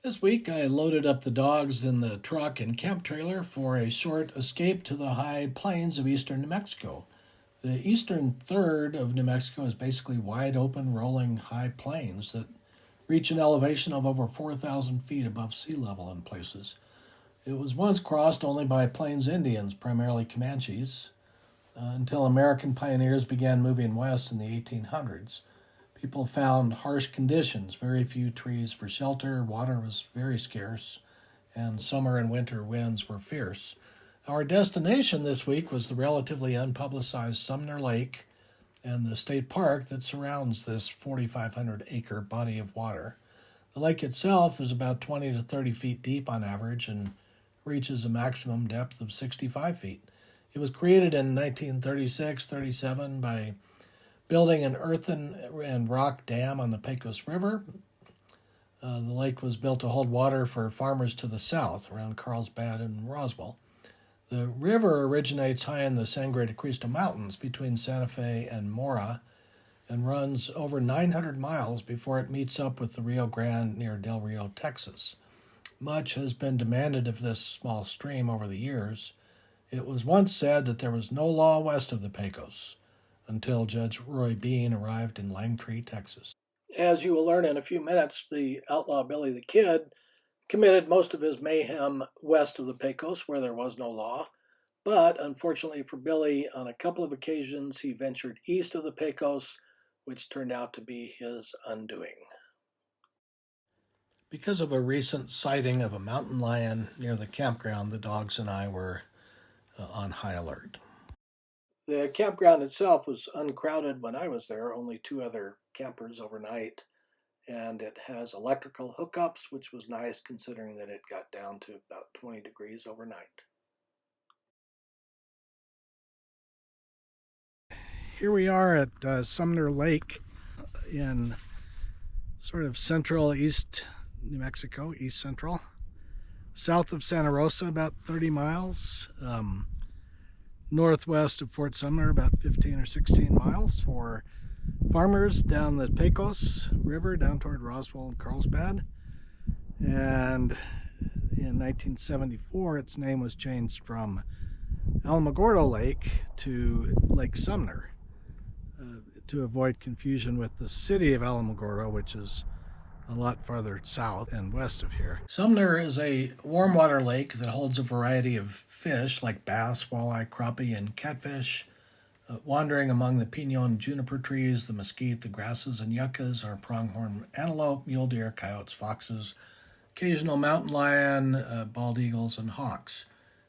This week, I loaded up the dogs in the truck and camp trailer for a short escape to the high plains of eastern New Mexico. The eastern third of New Mexico is basically wide open, rolling high plains that reach an elevation of over 4,000 feet above sea level in places. It was once crossed only by Plains Indians, primarily Comanches, until American pioneers began moving west in the 1800s. People found harsh conditions, very few trees for shelter, water was very scarce, and summer and winter winds were fierce. Our destination this week was the relatively unpublicized Sumner Lake and the state park that surrounds this 4,500-acre body of water. The lake itself is about 20 to 30 feet deep on average and reaches a maximum depth of 65 feet. It was created in 1936-37 by building an earthen and rock dam on the Pecos River. The lake was built to hold water for farmers to the south, around Carlsbad and Roswell. The river originates high in the Sangre de Cristo Mountains between Santa Fe and Mora and runs over 900 miles before it meets up with the Rio Grande near Del Rio, Texas. Much has been demanded of this small stream over the years. It was once said that there was no law west of the Pecos, until Judge Roy Bean arrived in Lime Tree, Texas. As you will learn in a few minutes, the outlaw Billy the Kid committed most of his mayhem west of the Pecos, where there was no law. But unfortunately for Billy, on a couple of occasions he ventured east of the Pecos, which turned out to be his undoing. Because of a recent sighting of a mountain lion near the campground, the dogs and I were on high alert. The campground itself was uncrowded when I was there, only two other campers overnight, and it has electrical hookups, which was nice considering that it got down to about 20 degrees overnight. Here we are at Sumner Lake in sort of central east New Mexico, east central, south of Santa Rosa, about 30 miles. Northwest of Fort Sumner, about 15 or 16 miles. For farmers down the Pecos River, down toward Roswell and Carlsbad. And in 1974, its name was changed from Alamogordo Lake to Lake Sumner to avoid confusion with the city of Alamogordo, which is a lot farther south and west of here. Sumner is a warm water lake that holds a variety of fish like bass, walleye, crappie, and catfish. Wandering among the pinon juniper trees, the mesquite, the grasses, and yuccas are pronghorn antelope, mule deer, coyotes, foxes, occasional mountain lion, bald eagles, and hawks.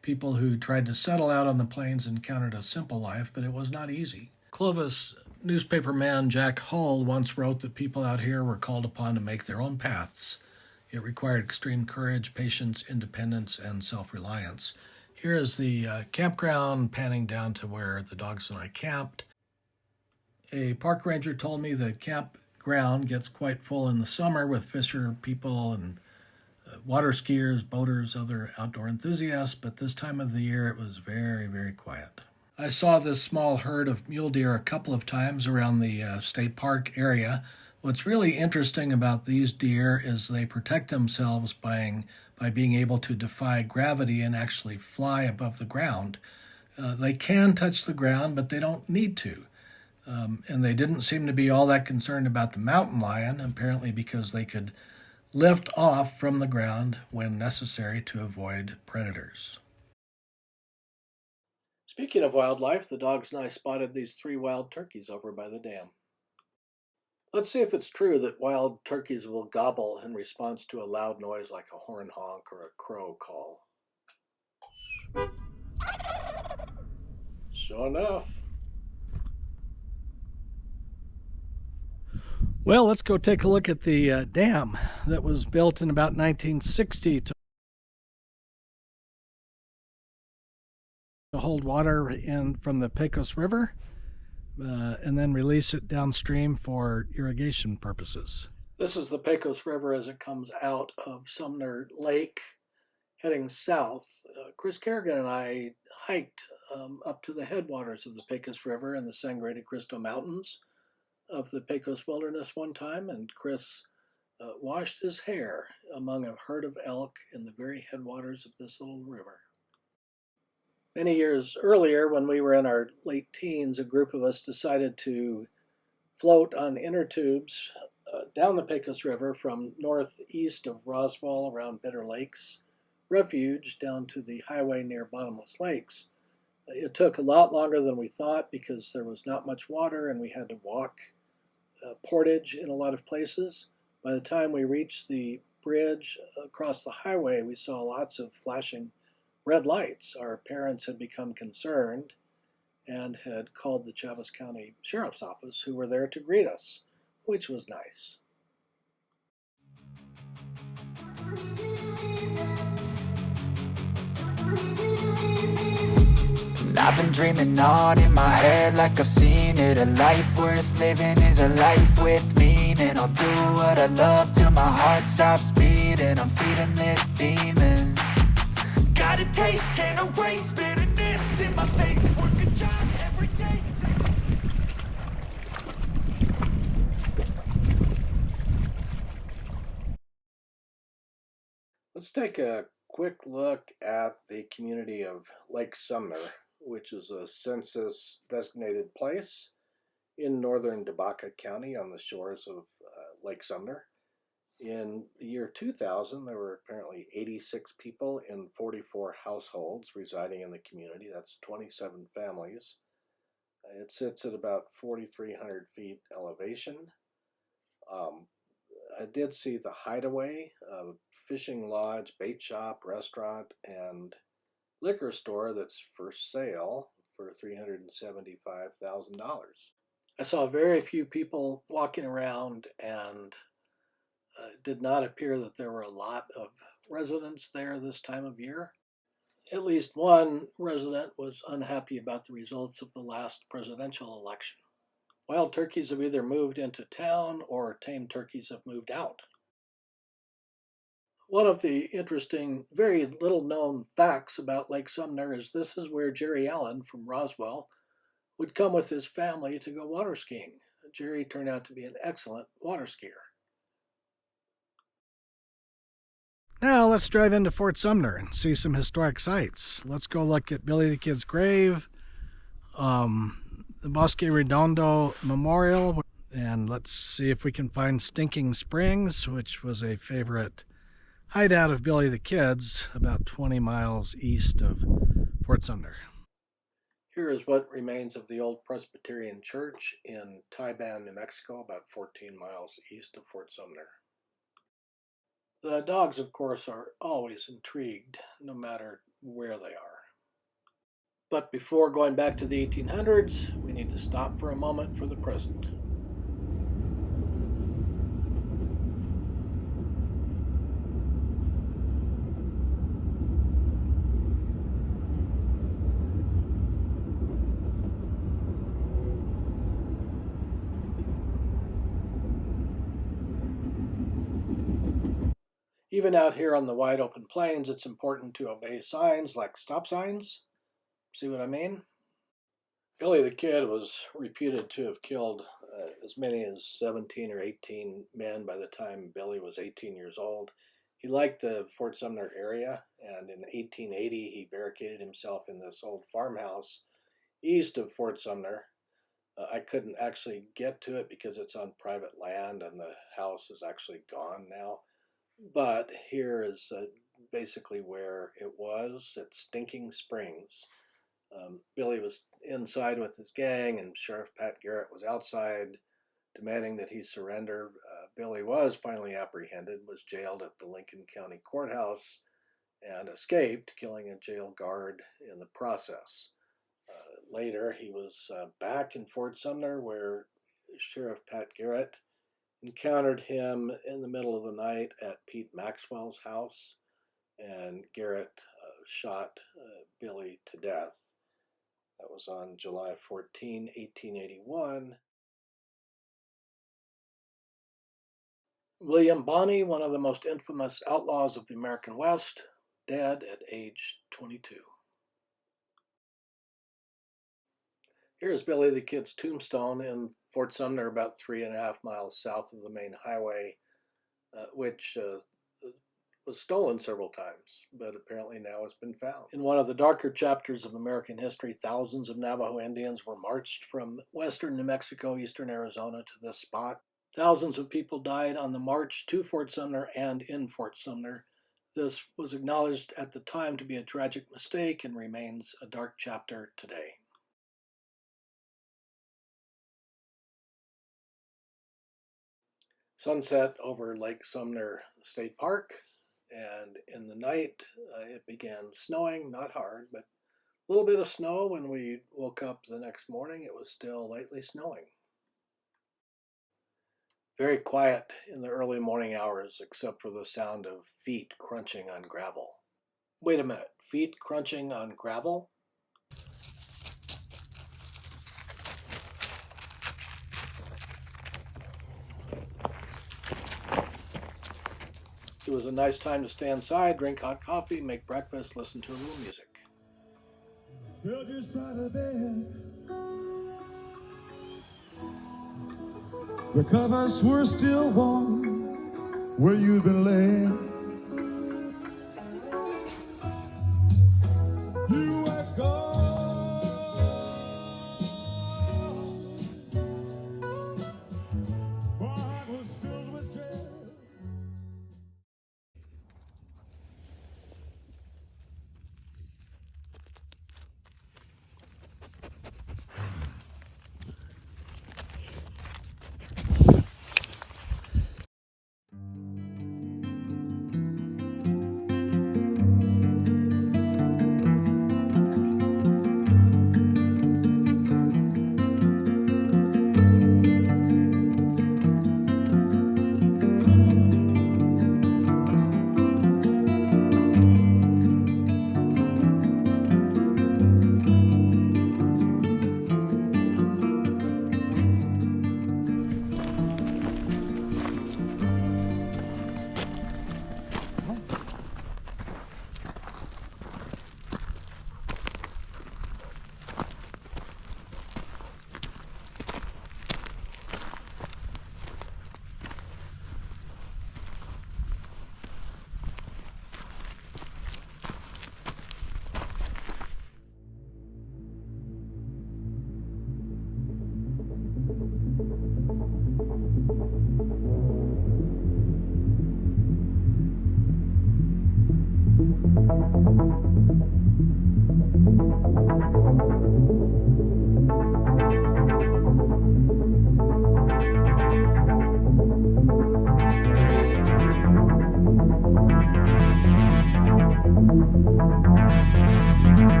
People who tried to settle out on the plains encountered a simple life, but it was not easy. Clovis newspaperman Jack Hull once wrote that people out here were called upon to make their own paths. It required extreme courage, patience, independence, and self-reliance. Here is the campground, panning down to where the dogs and I camped. A park ranger told me the campground gets quite full in the summer with fisher people and water skiers, boaters, other outdoor enthusiasts, but this time of the year it was very, very quiet. I saw this small herd of mule deer a couple of times around the state park area. What's really interesting about these deer is they protect themselves by being able to defy gravity and actually fly above the ground. They can touch the ground, but they don't need to. And they didn't seem to be all that concerned about the mountain lion, apparently because they could lift off from the ground when necessary to avoid predators. Speaking of wildlife, the dogs and I spotted these 3 wild turkeys over by the dam. Let's see if it's true that wild turkeys will gobble in response to a loud noise like a horn honk or a crow call. Sure enough. Well, let's go take a look at the dam that was built in about 1960 to hold water in from the Pecos River and then release it downstream for irrigation purposes. This is the Pecos River as it comes out of Sumner Lake heading south. Chris Kerrigan and I hiked up to the headwaters of the Pecos River in the Sangre de Cristo Mountains of the Pecos Wilderness one time, and Chris washed his hair among a herd of elk in the very headwaters of this little river. Many years earlier, when we were in our late teens, a group of us decided to float on inner tubes down the Pecos River from northeast of Roswell around Bitter Lakes Refuge down to the highway near Bottomless Lakes. It took a lot longer than we thought because there was not much water and we had to walk portage in a lot of places. By the time we reached the bridge across the highway, we saw lots of flashing red lights. Our parents had become concerned and had called the Chaves County Sheriff's Office, who were there to greet us, which was nice. And I've been dreaming on in my head like I've seen it. A life worth living is a life with meaning. I'll do what I love till my heart stops beating. I'm feeding this demon. Got a taste, can't erase bitterness in my face. Work a job every day. Let's take a quick look at the community of Lake Sumner, which is a census designated place in northern Debaca County on the shores of Lake Sumner. In the year 2000, there were apparently 86 people in 44 households residing in the community. That's 27 families. It sits at about 4,300 feet elevation. Um, I did see the Hideaway, fishing lodge, bait shop, restaurant, and liquor store that's for sale for $375,000. I saw very few people walking around, and it did not appear that there were a lot of residents there this time of year. At least one resident was unhappy about the results of the last presidential election. Wild turkeys have either moved into town or tame turkeys have moved out. One of the interesting, very little known facts about Lake Sumner is this is where Jerry Allen from Roswell would come with his family to go water skiing. Jerry turned out to be an excellent water skier. Now let's drive into Fort Sumner and see some historic sites. Let's go look at Billy the Kid's grave, the Bosque Redondo Memorial, and let's see if we can find Stinking Springs, which was a favorite hideout of Billy the Kid's about 20 miles east of Fort Sumner. Here is what remains of the old Presbyterian Church in Taiban, New Mexico, about 14 miles east of Fort Sumner. The dogs, of course, are always intrigued, no matter where they are. But before going back to the 1800s, we need to stop for a moment for the present. Even out here on the wide open plains, it's important to obey signs like stop signs. See what I mean? Billy the Kid was reputed to have killed as many as 17 or 18 men by the time Billy was 18 years old. He liked the Fort Sumner area, and in 1880 he barricaded himself in this old farmhouse east of Fort Sumner. I couldn't actually get to it because it's on private land and the house is actually gone now. But here is basically where it was at Stinking Springs. Billy was inside with his gang, and Sheriff Pat Garrett was outside demanding that he surrender. Billy was finally apprehended, was jailed at the Lincoln County Courthouse, and escaped, killing a jail guard in the process. Later, he was back in Fort Sumner, where Sheriff Pat Garrett encountered him in the middle of the night at Pete Maxwell's house, and Garrett shot Billy to death. That was on July 14, 1881. William Bonney, one of the most infamous outlaws of the American West, dead at age 22. Here's Billy the Kid's tombstone in Fort Sumner, about 3.5 miles south of the main highway. which was stolen several times, but apparently now it's been found. In one of the darker chapters of American history, thousands of Navajo Indians were marched from western New Mexico, eastern Arizona to this spot. Thousands of people died on the march to Fort Sumner and in Fort Sumner. This was acknowledged at the time to be a tragic mistake and remains a dark chapter today. Sunset over Lake Sumner State Park, and in the night it began snowing, not hard, but a little bit of snow. When we woke up the next morning, it was still lightly snowing. Very quiet in the early morning hours, except for the sound of feet crunching on gravel. Wait a minute, feet crunching on gravel? It was a nice time to stay inside, drink hot coffee, make breakfast, listen to a little music. Build your side of bed. The covers were still warm where you've been laying. You had gone. My heart was filled with dread.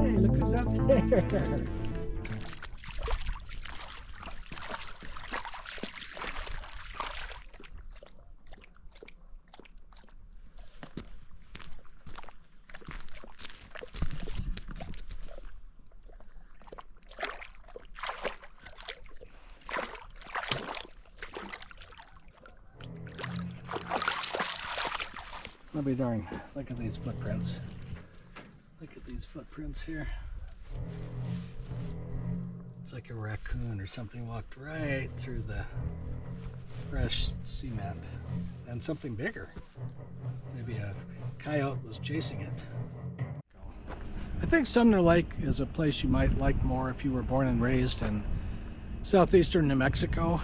Hey, look who's up there. I'll be darned. Look at these footprints. Look at these footprints here. It's like a raccoon or something walked right through the fresh cement. And something bigger. Maybe a coyote was chasing it. I think Sumner Lake is a place you might like more if you were born and raised in southeastern New Mexico.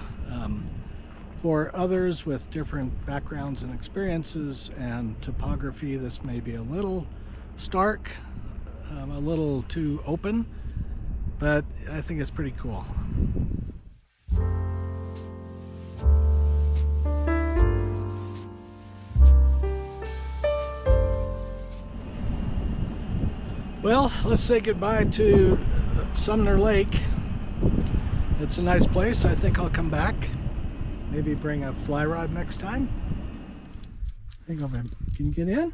For others with different backgrounds and experiences and topography, this may be a little stark, a little too open, but I think it's pretty cool. Well, let's say goodbye to Sumner Lake. It's a nice place. I think I'll come back. Maybe bring a fly rod next time. Hang on, can you get in?